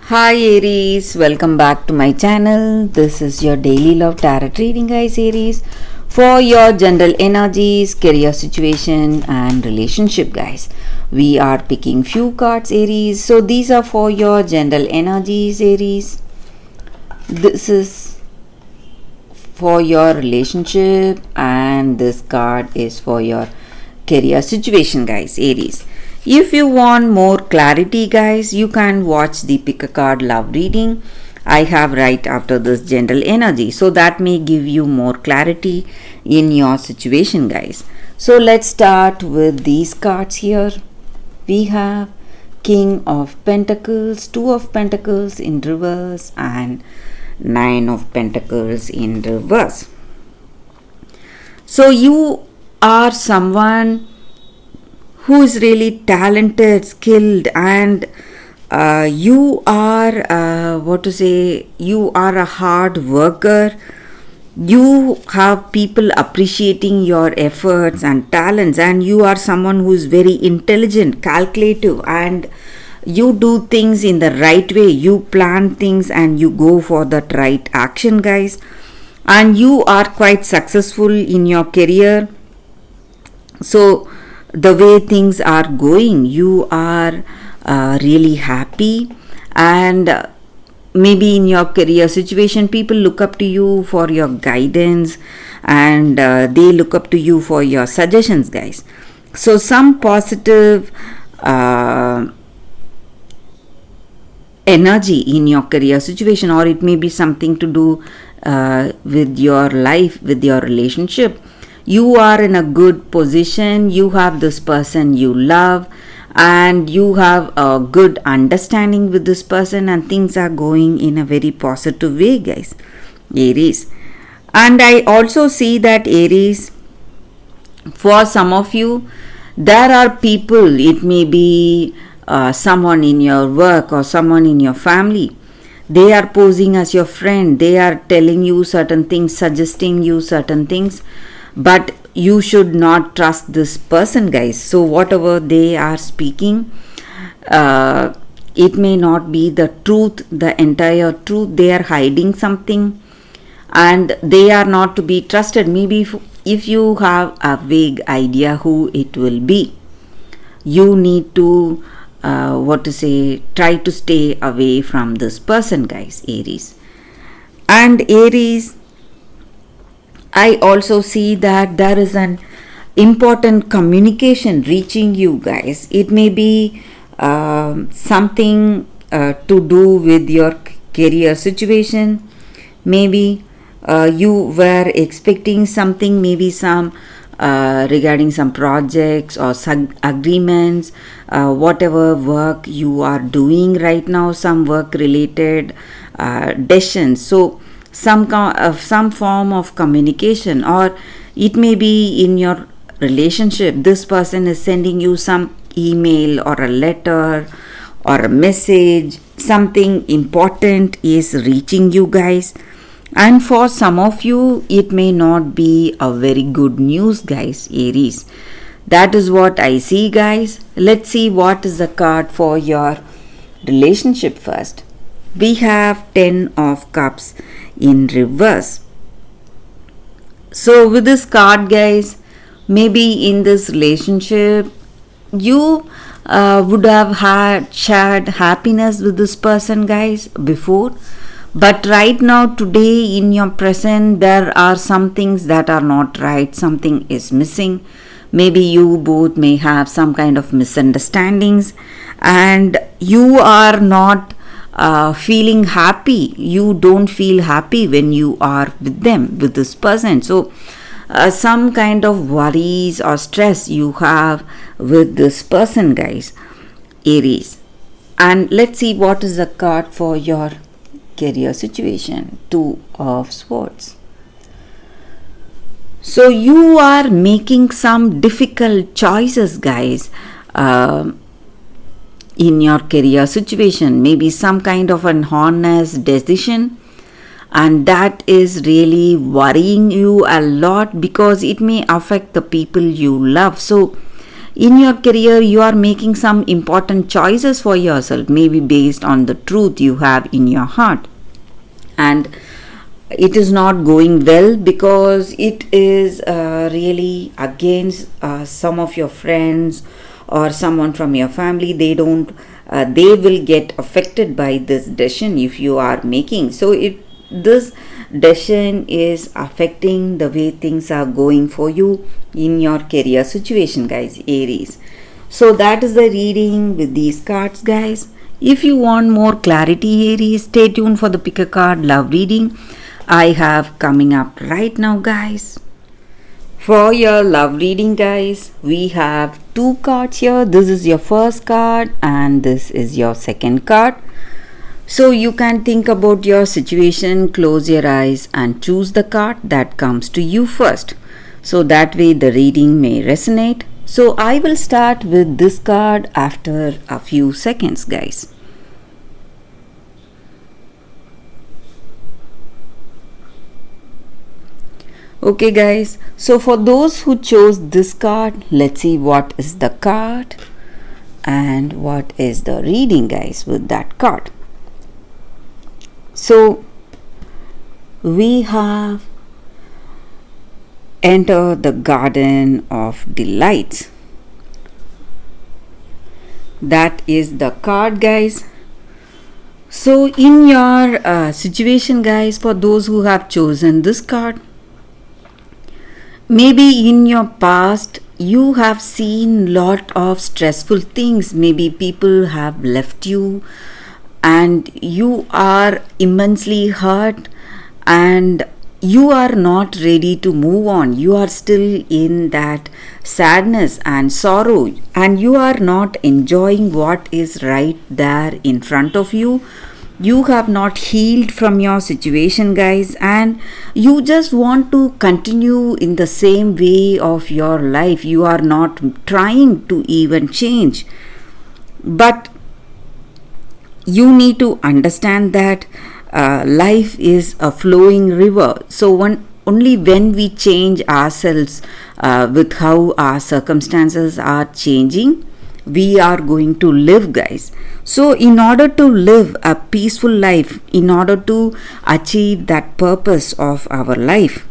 Hi Aries, welcome back to my channel. This is your daily love tarot reading, guys. Aries, for your general energies, career situation and relationship, guys. We are picking few cards, Aries. So these are for your general energies, Aries. This is for your relationship and this card is for your career situation, guys. Aries, if you want more clarity, guys, you can watch the pick a card love reading I have right after this general energy, so that may give you more clarity in your situation, guys. So let's start with these cards here. We have King of Pentacles, Two of Pentacles in reverse and Nine of Pentacles in reverse. So you are someone who is really talented, skilled, and you are you are a hard worker. You have people appreciating your efforts and talents, and you are someone who is very intelligent, calculative, and you do things in the right way. You plan things and you go for that right action, guys, and you are quite successful in your career. So the way things are going, you are really happy, and maybe in your career situation people look up to you for your guidance, and they look up to you for your suggestions, guys. So some positive energy in your career situation, or it may be something to do with your life, with your relationship. You are in a good position, you have this person you love, and you have a good understanding with this person, and things are going in a very positive way, guys. Aries, and I also see that, Aries, for some of you there are people, it may be someone in your work or someone in your family. They are posing as your friend, they are telling you certain things, suggesting you certain things, but you should not trust this person, guys. So whatever they are speaking, it may not be the truth, the entire truth. They are hiding something and they are not to be trusted. Maybe if you have a vague idea who it will be, you need to try to stay away from this person, guys. Aries, and Aries, I also see that there is an important communication reaching you, guys. It may be something to do with your career situation. Maybe you were expecting something, maybe some regarding some projects or agreements, whatever work you are doing right now, some work related decisions. So some form of communication, or it may be in your relationship. This person is sending you some email or a letter or a message. Something important is reaching you, guys. And for some of you, it may not be a very good news, guys. Aries, that is what I see, guys. Let's see what is the card for your relationship first. We have 10 of Cups in reverse. So with this card, guys, maybe in this relationship you would have shared happiness with this person, guys, before, but right now, today, in your present, there are some things that are not right. Something is missing. Maybe you both may have some kind of misunderstandings, and you are not feeling happy. You don't feel happy when you are with them, with this person. So some kind of worries or stress you have with this person, guys. Aries, and let's see what is the card for your career situation. Two of Swords. So you are making some difficult choices, guys, in your career situation. Maybe some kind of an honest decision, and that is really worrying you a lot because it may affect the people you love. So In your career, you are making some important choices for yourself, maybe based on the truth you have in your heart. And it is not going well because it is really against some of your friends or someone from your family. They will get affected by this decision if you are making. So this decision is affecting the way things are going for you in your career situation, guys, Aries. So that is the reading with these cards, guys. If you want more clarity, Aries, stay tuned for the pick a card love reading I have coming up right now, guys. For your love reading, guys, we have two cards here. This is your first card and this is your second card. So you can think about your situation, close your eyes and choose the card that comes to you first. So that way the reading may resonate. So I will start with this card after a few seconds, guys. Okay, guys, so for those who chose this card, let's see what is the card and what is the reading, guys, with that card. So we have enter the garden of delights. That is the card, guys. So in your situation, guys, for those who have chosen this card, maybe in your past you have seen lot of stressful things. Maybe people have left you and you are immensely hurt and you are not ready to move on. You are still in that sadness and sorrow and you are not enjoying what is right there in front of you. You have not healed from your situation, guys, and you just want to continue in the same way of your life. You are not trying to even change. But you need to understand that life is a flowing river. So only when we change ourselves with how our circumstances are changing, we are going to live, guys. So in order to live a peaceful life, in order to achieve that purpose of our life,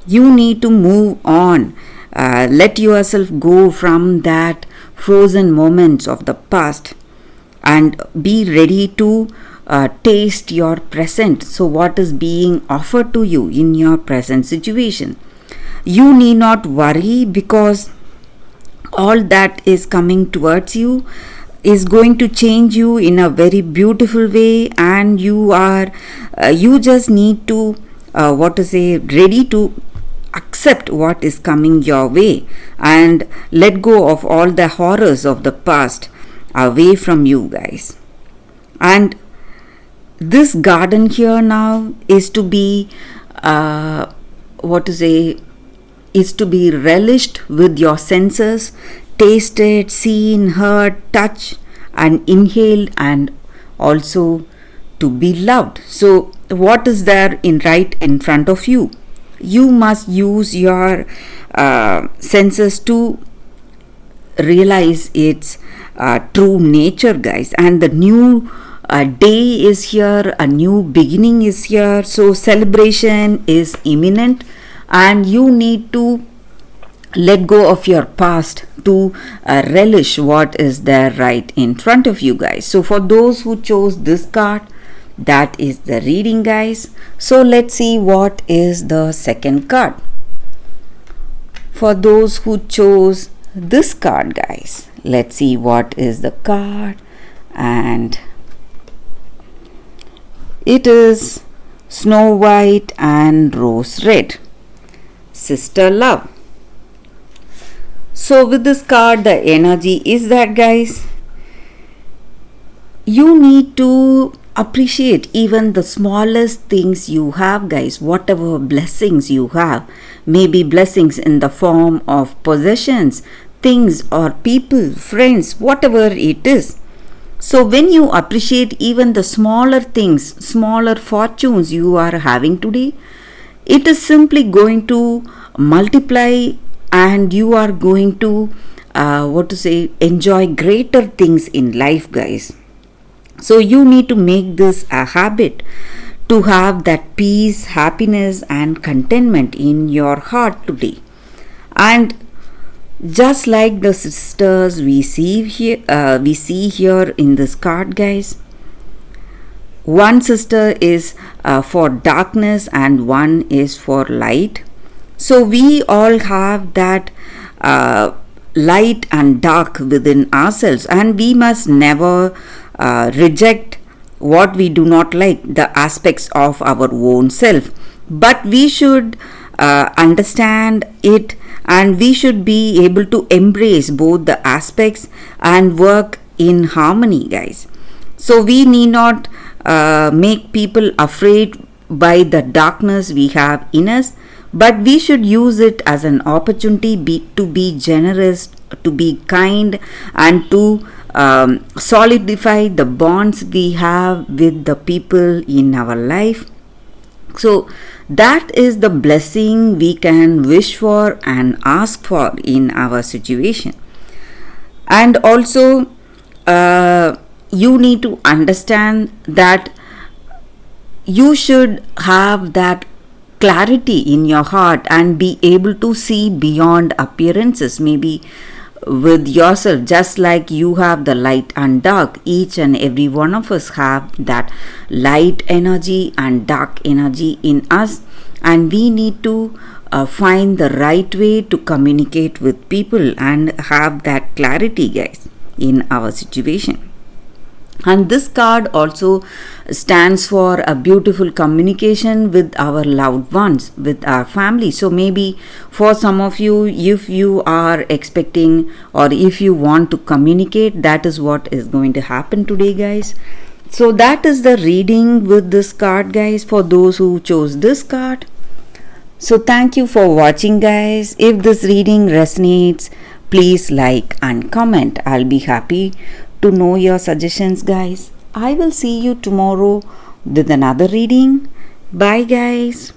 you need to move on. Let yourself go from that frozen moments of the past and be ready to taste your present. So what is being offered to you in your present situation? You need not worry because all that is coming towards you is going to change you in a very beautiful way, and you just need to ready to accept what is coming your way and let go of all the horrors of the past away from you, guys. And this garden here now is to be is to be relished with your senses, tasted, seen, heard, touched and inhaled, and also to be loved. So what is there right in front of you? You must use your senses to realize its true nature, guys. And the new day is here, a new beginning is here. So celebration is imminent and you need to let go of your past to relish what is there right in front of you, guys. So for those who chose this card, that is the reading, guys. So let's see what is the second card. For those who chose this card, guys, let's see what is the card. And it is Snow White and Rose Red, Sister Love. So with this card, the energy is that, guys, you need to appreciate even the smallest things you have, guys. Whatever blessings you have, maybe blessings in the form of possessions, things or people, friends, whatever it is. So when you appreciate even the smaller things, smaller fortunes you are having today, it is simply going to multiply and you are going to enjoy greater things in life, guys. So you need to make this a habit to have that peace, happiness, and contentment in your heart today. And just like the sisters we see here in this card, guys. One sister is for darkness and one is for light. So we all have that light and dark within ourselves, and we must never reject what we do not like, the aspects of our own self, but we should understand it, and we should be able to embrace both the aspects and work in harmony, guys. So we need not make people afraid by the darkness we have in us, but we should use it as an opportunity to be generous, to be kind, and to solidify the bonds we have with the people in our life. So that is the blessing we can wish for and ask for in our situation. And also you need to understand that you should have that clarity in your heart and be able to see beyond appearances, maybe with yourself. Just like you have the light and dark, each and every one of us have that light energy and dark energy in us, and we need to find the right way to communicate with people and have that clarity, guys, in our situation. And this card also stands for a beautiful communication with our loved ones, with our family. So maybe for some of you, if you are expecting or if you want to communicate, that is what is going to happen today, guys. So that is the reading with this card, guys, for those who chose this card. So thank you for watching, guys. If this reading resonates, please like and comment. I'll be happy to know your suggestions, guys. I will see you tomorrow with another reading. Bye, guys.